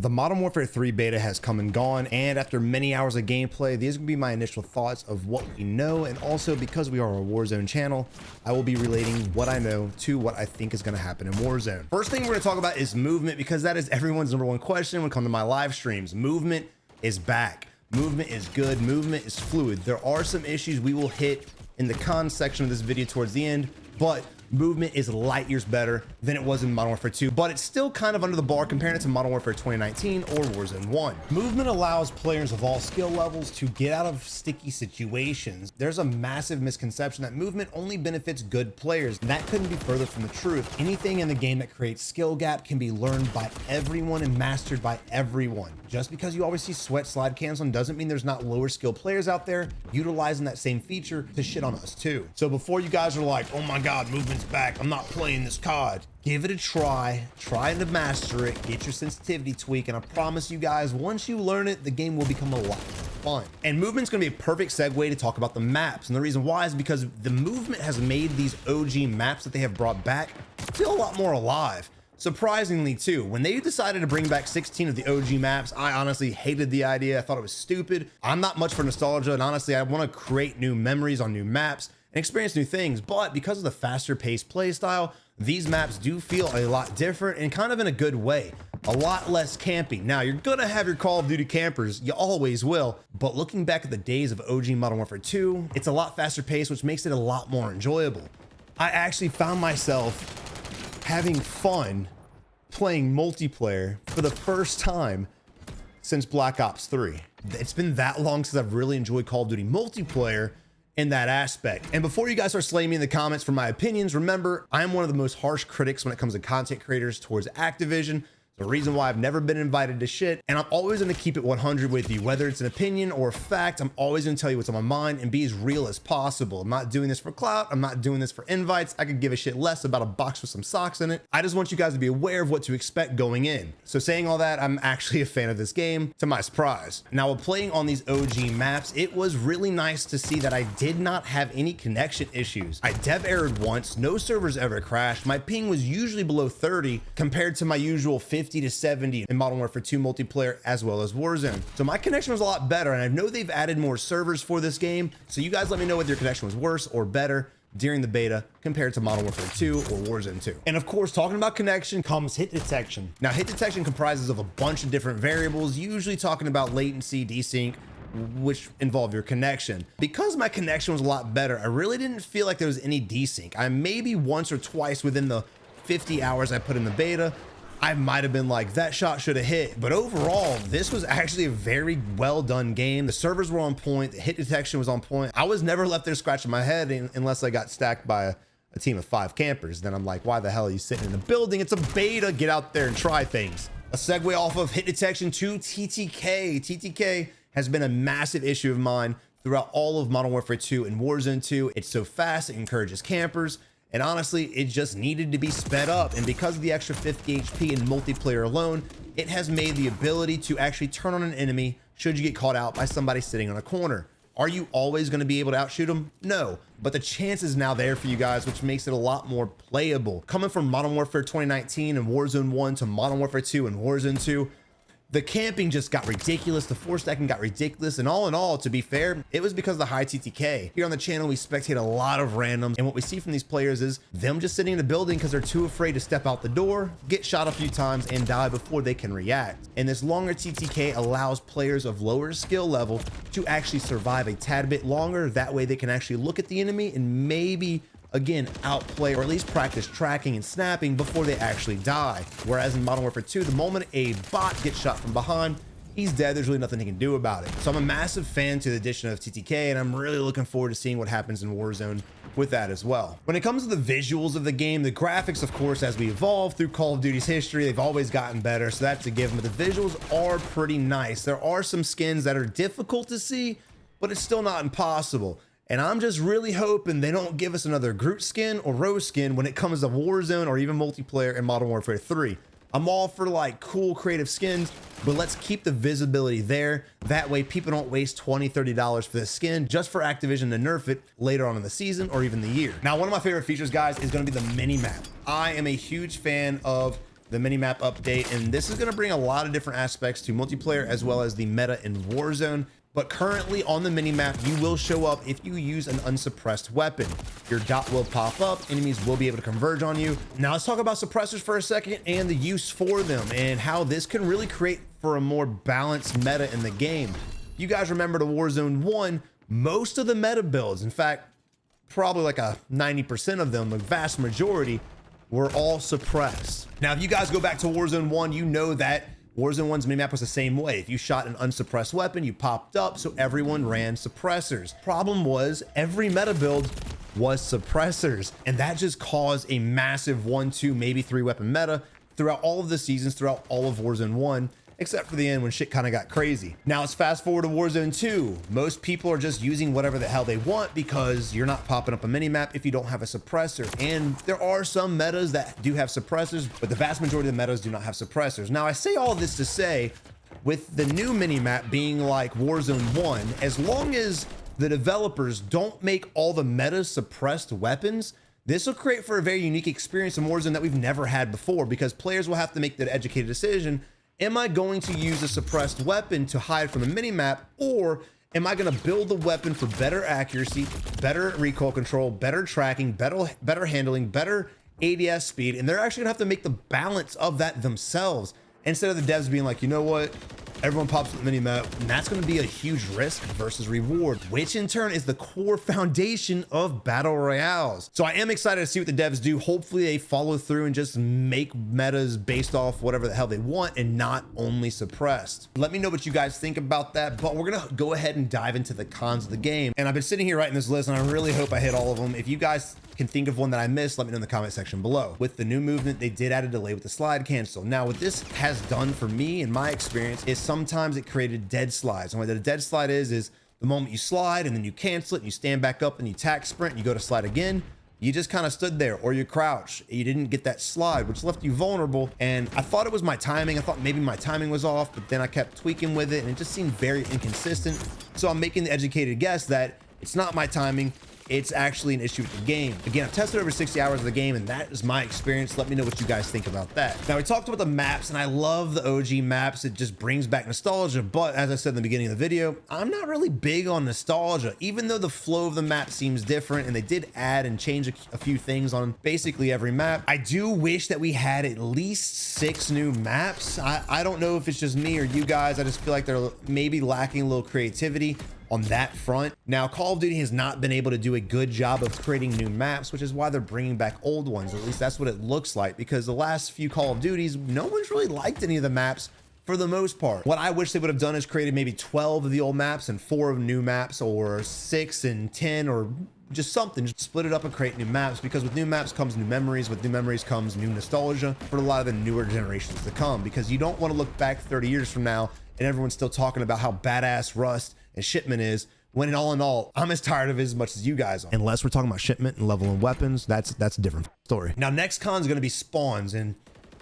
The Modern Warfare 3 beta has come and gone, and after many hours of gameplay, these are going to be my initial thoughts of what we know, and also because we are a Warzone channel, I will be relating what I know to what I think is going to happen in Warzone. First thing we're going to talk about is movement, because that is everyone's number one question when it comes to my live streams. Movement is back. Movement is good. Movement is fluid. There are some issues we will hit in the cons section of this video towards the end, but movement is light years better than it was in Modern Warfare 2, but it's still kind of under the bar comparing it to Modern Warfare 2019 or Warzone 1. Movement allows players of all skill levels to get out of sticky situations. There's a massive misconception that movement only benefits good players. That couldn't be further from the truth. Anything in the game that creates skill gap can be learned by everyone and mastered by everyone. Just because you always see sweat slide cancel doesn't mean there's not lower skill players out there utilizing that same feature to shit on us too. So before you guys are like, oh my God, movement's back, I'm not playing this COD. Give it a try to master it, get your sensitivity tweak, and I promise you guys, once you learn it, the game will become a lot more fun. And movement's gonna be a perfect segue to talk about the maps. And the reason why is because the movement has made these OG maps that they have brought back feel a lot more alive. Surprisingly too, when they decided to bring back 16 of the OG maps, I honestly hated the idea. I thought it was stupid. I'm not much for nostalgia, and honestly, I want to create new memories on new maps and experience new things, but because of the faster paced play style, these maps do feel a lot different and kind of in a good way. A lot less camping. Now, you're gonna have your Call of Duty campers, you always will, but looking back at the days of OG Modern Warfare 2, it's a lot faster paced, which makes it a lot more enjoyable. I actually found myself having fun playing multiplayer for the first time since Black Ops 3. It's been that long since I've really enjoyed Call of Duty multiplayer in that aspect. And before you guys start slaying me in the comments for my opinions, remember, I'm one of the most harsh critics when it comes to content creators towards Activision. The reason why I've never been invited to shit, and I'm always going to keep it 100 with you, whether it's an opinion or a fact. I'm always going to tell you what's on my mind and be as real as possible. I'm not doing this for clout. I'm not doing this for invites. I could give a shit less about a box with some socks in it. I just want you guys to be aware of what to expect going in. So saying all that, I'm actually a fan of this game, to my surprise. Now, while playing on these OG maps, it was really nice to see that I did not have any connection issues. I dev errored once, no servers ever crashed. My ping was usually below 30 compared to my usual 50 to 70 in Modern Warfare 2 multiplayer as well as Warzone. So my connection was a lot better, and I know they've added more servers for this game. So you guys let me know whether your connection was worse or better during the beta compared to Modern Warfare 2 or Warzone 2. And of course, talking about connection comes hit detection. Now, hit detection comprises of a bunch of different variables, usually talking about latency, desync, which involve your connection. Because my connection was a lot better, I really didn't feel like there was any desync. I maybe once or twice within the 50 hours I put in the beta, I might have been like, that shot should have hit. But overall, this was actually a very well done game. The servers were on point. The hit detection was on point. I was never left there scratching my head unless I got stacked by a team of 5 campers. Then I'm like, why the hell are you sitting in the building? It's a beta. Get out there and try things. A segue off of hit detection to TTK. TTK has been a massive issue of mine throughout all of Modern Warfare 2 and Warzone 2. It's so fast. It encourages campers. And honestly, it just needed to be sped up. And because of the extra 50 HP in multiplayer alone, it has made the ability to actually turn on an enemy should you get caught out by somebody sitting on a corner. Are you always going to be able to outshoot them? No, but the chance is now there for you guys, which makes it a lot more playable. Coming from Modern Warfare 2019 and Warzone 1 to Modern Warfare 2 and Warzone 2, the camping just got ridiculous. The 4 stacking got ridiculous. And all in all, to be fair, it was because of the high TTK. Here on the channel, we spectate a lot of randoms. And what we see from these players is them just sitting in the building because they're too afraid to step out the door, get shot a few times, and die before they can react. And this longer TTK allows players of lower skill level to actually survive a tad bit longer. That way they can actually look at the enemy and maybe again outplay or at least practice tracking and snapping before they actually die. Whereas in Modern Warfare 2, the moment a bot gets shot from behind, he's dead. There's really nothing he can do about it. So I'm a massive fan to the addition of TTK, and I'm really looking forward to seeing what happens in Warzone with that as well. When it comes to the visuals of the game, the graphics, of course, as we evolve through Call of Duty's history, they've always gotten better, so that's a given, but the visuals are pretty nice. There are some skins that are difficult to see, but it's still not impossible. And I'm just really hoping they don't give us another Groot skin or Rose skin when it comes to Warzone or even multiplayer in Modern Warfare 3. I'm all for like cool creative skins, but let's keep the visibility there. That way people don't waste $20, $30 for the skin just for Activision to nerf it later on in the season or even the year. Now, one of my favorite features, guys, is going to be the mini map. I am a huge fan of the mini-map update, and this is going to bring a lot of different aspects to multiplayer as well as the meta in Warzone. But currently on the mini-map, you will show up if you use an unsuppressed weapon. Your dot will pop up, enemies will be able to converge on you. Now let's talk about suppressors for a second and the use for them and how this can really create for a more balanced meta in the game. You guys remember the Warzone 1, most of the meta builds, in fact, probably like a 90% of them, the vast majority, were all suppressed. Now, if you guys go back to Warzone 1, you know that Warzone 1's minimap was the same way. If you shot an unsuppressed weapon, you popped up, so everyone ran suppressors. Problem was, every meta build was suppressors, and that just caused a massive 1, 2, maybe 3 weapon meta throughout all of the seasons, throughout all of Warzone 1, except for the end when shit kind of got crazy. Now let's fast forward to Warzone 2. Most people are just using whatever the hell they want because you're not popping up a mini-map if you don't have a suppressor. And there are some metas that do have suppressors, but the vast majority of the metas do not have suppressors. Now I say all this to say, with the new mini-map being like Warzone 1, as long as the developers don't make all the meta suppressed weapons, this will create for a very unique experience in Warzone that we've never had before, because players will have to make the educated decision. Am I going to use a suppressed weapon to hide from a mini-map, or am I going to build the weapon for better accuracy, better recoil control, better tracking, better handling, better ADS speed? And they're actually gonna have to make the balance of that themselves, instead of the devs being like, you know what, everyone pops the mini-map, and that's going to be a huge risk versus reward, which in turn is the core foundation of battle royales. So I am excited to see what the devs do. Hopefully they follow through and just make metas based off whatever the hell they want and not only suppressed. Let me know what you guys think about that, but we're gonna go ahead and dive into the cons of the game. And I've been sitting here writing this list, and I really hope I hit all of them. If you guys can think of one that I missed, let me know in the comment section below. With the new movement, they did add a delay with the slide cancel. Now, what this has done for me in my experience is sometimes it created dead slides. And what a dead slide is the moment you slide and then you cancel it and you stand back up and you tack sprint and you go to slide again, you just kind of stood there, or you crouch. You didn't get that slide, which left you vulnerable. And I thought it was my timing. I thought maybe my timing was off, but then I kept tweaking with it and it just seemed very inconsistent. So I'm making the educated guess that it's not my timing. It's actually an issue with the game. Again, I've tested over 60 hours of the game, and that is my experience. Let me know what you guys think about that. Now, we talked about the maps, and I love the OG maps. It just brings back nostalgia. But as I said in the beginning of the video, I'm not really big on nostalgia, even though the flow of the map seems different, and they did add and change a few things on basically every map. I do wish that we had at least 6 new maps. I don't know if it's just me or you guys. I just feel like they're maybe lacking a little creativity on that front. Now, Call of Duty has not been able to do a good job of creating new maps, which is why they're bringing back old ones. At least that's what it looks like, because the last few Call of Duties, no one's really liked any of the maps for the most part. What I wish they would have done is created maybe 12 of the old maps and 4 of new maps, or 6 and 10, or just something. Just split it up and create new maps, because with new maps comes new memories. With new memories comes new nostalgia for a lot of the newer generations to come, because you don't want to look back 30 years from now and everyone's still talking about how badass Rust and Shipment is, when in all, I'm as tired of it as much as you guys are. Unless we're talking about Shipment and leveling weapons, that's a different story. Now, next con is going to be spawns, and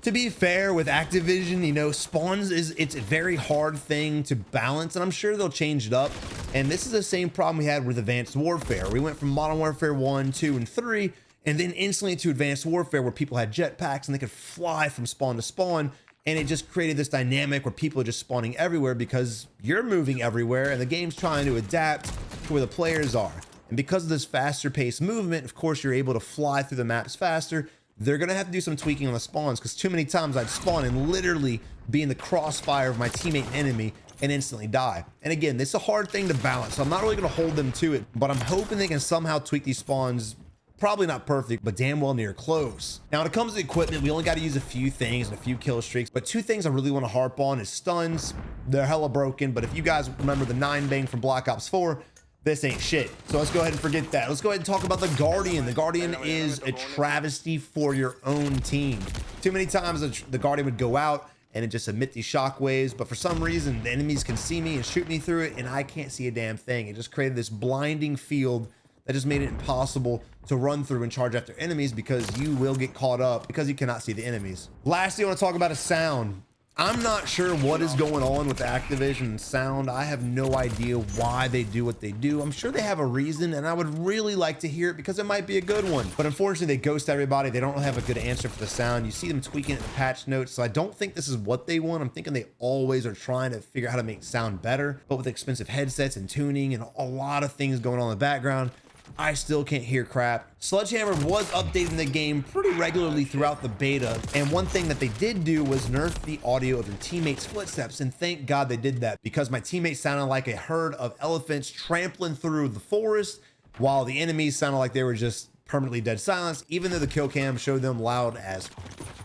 to be fair with Activision, you know, spawns it's a very hard thing to balance, and I'm sure they'll change it up. And this is the same problem we had with Advanced Warfare. We went from Modern Warfare 1, 2, and 3, and then instantly to Advanced Warfare, where people had jetpacks and they could fly from spawn to spawn. And it just created this dynamic where people are just spawning everywhere because you're moving everywhere and the game's trying to adapt to where the players are. And because of this faster paced movement, of course, you're able to fly through the maps faster. They're going to have to do some tweaking on the spawns, because too many times I'd spawn and literally be in the crossfire of my teammate and enemy and instantly die. And again, this is a hard thing to balance, so I'm not really going to hold them to it, but I'm hoping they can somehow tweak these spawns. Probably not perfect, but damn well near close. Now, when it comes to equipment, we only got to use a few things and a few kill streaks, but 2 things I really want to harp on is stuns. They're hella broken, but if you guys remember the 9 bang from Black Ops 4, this ain't shit. So let's go ahead and forget that. Let's go ahead and talk about the Guardian. The Guardian is a travesty for your own team. Too many times the Guardian would go out and it just emit these shockwaves, but for some reason the enemies can see me and shoot me through it, and I can't see a damn thing. It just created this blinding field that just made it impossible to run through and charge after enemies, because you will get caught up because you cannot see the enemies. Lastly, I want to talk about a sound. I'm not sure what is going on with the Activision sound. I have no idea why they do what they do. I'm sure they have a reason, and I would really like to hear it because it might be a good one. But unfortunately, they ghost everybody. They don't really have a good answer for the sound. You see them tweaking it in the patch notes, so I don't think this is what they want. I'm thinking they always are trying to figure out how to make sound better, but with expensive headsets and tuning and a lot of things going on in the background, I still can't hear crap. Sledgehammer was updating the game pretty regularly throughout the beta, and one thing that they did do was nerf the audio of your teammates' footsteps, and thank God they did that, because my teammates sounded like a herd of elephants trampling through the forest, while the enemies sounded like they were just permanently dead silence, even though the kill cam showed them loud as.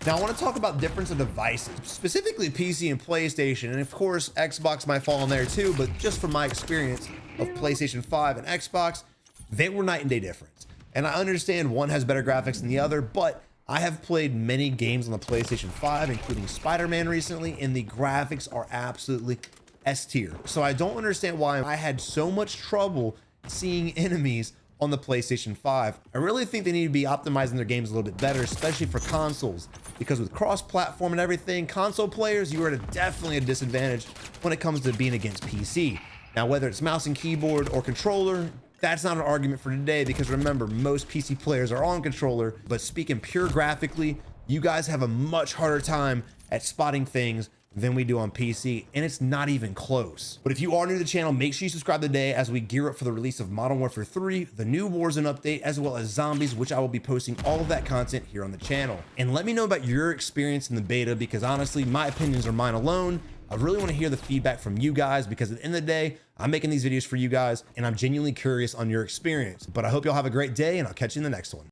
Now I want to talk about difference of devices, specifically PC and PlayStation, and of course Xbox might fall in there too, but just from my experience of PlayStation 5 and Xbox, they were night and day difference. And I understand one has better graphics than the other, but I have played many games on the PlayStation 5, including Spider-Man recently, and the graphics are absolutely S tier. So I don't understand why I had so much trouble seeing enemies on the PlayStation 5. I really think they need to be optimizing their games a little bit better, especially for consoles, because with cross-platform and everything, console players, you are at definitely a disadvantage when it comes to being against PC. Now, whether it's mouse and keyboard or controller, that's not an argument for today, because remember, most PC players are on controller, but speaking pure graphically, you guys have a much harder time at spotting things than we do on PC, and it's not even close. But if you are new to the channel, make sure you subscribe today as we gear up for the release of Modern Warfare 3, the new Warzone update, as well as Zombies, which I will be posting all of that content here on the channel. And let me know about your experience in the beta, because honestly, my opinions are mine alone. I really want to hear the feedback from you guys, because at the end of the day, I'm making these videos for you guys, and I'm genuinely curious on your experience. But I hope y'all have a great day, and I'll catch you in the next one.